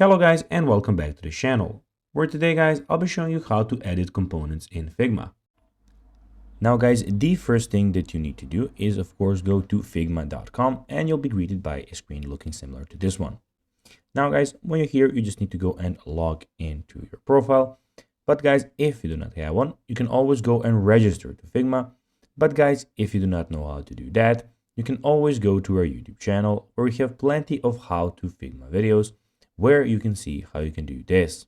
Hello guys and welcome back to the channel, where today guys I'll be showing you how to edit components in Figma. Now guys, the first thing that you need to do is of course go to figma.com and you'll be greeted by a screen looking similar to this one. Now guys, when you're here you just need to go and log into your profile. But guys, if you do not have one, you can always go and register to Figma. But guys, if you do not know how to do that, you can always go to our YouTube channel where we have plenty of how to Figma videos where you can see how you can do this.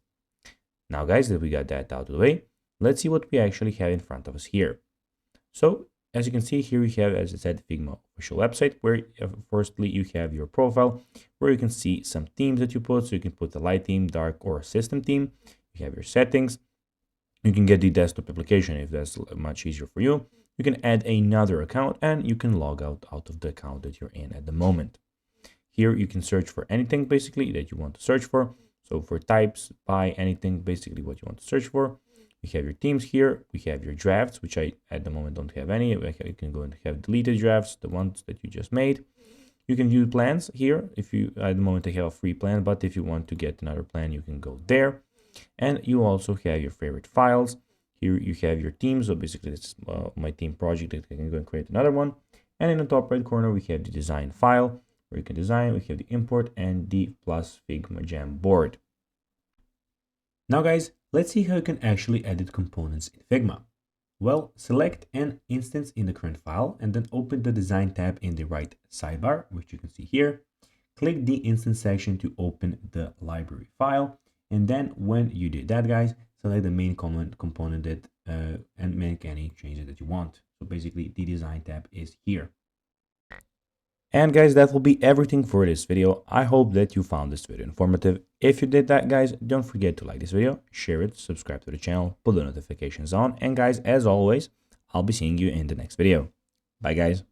Now guys, that we got that out of the way, let's see what we actually have in front of us here. So as you can see here, we have, as I said, Figma official website where firstly you have your profile where you can see some themes that you put. So you can put a light theme, dark, or a system theme. You have your settings. You can get the desktop application if that's much easier for you. You can add another account and you can log out of the account that you're in at the moment. Here you can search for anything basically that you want to search for. So for types, by anything, basically what you want to search for. We have your themes here. We have your drafts, which I at the moment don't have any. You can go and have deleted drafts, the ones that you just made. You can view plans here. If you at the moment I have a free plan, but if you want to get another plan, you can go there. And you also have your favorite files. Here you have your themes. So basically it's my theme project that I can go and create another one. And in the top right corner, we have the design file where you can design. We have the import and the plus Figma Jam board. Now guys, let's see how you can actually edit components in Figma. Well, select an instance in the current file and then open the design tab in the right sidebar, which you can see here. Click the instance section to open the library file. And then when you did that, guys, select the main component that, and make any changes that you want. So basically the design tab is here. And guys, that will be everything for this video. I hope that you found this video informative. If you did that, guys, don't forget to like this video, share it, subscribe to the channel, put the notifications on. And guys, as always, I'll be seeing you in the next video. Bye, guys.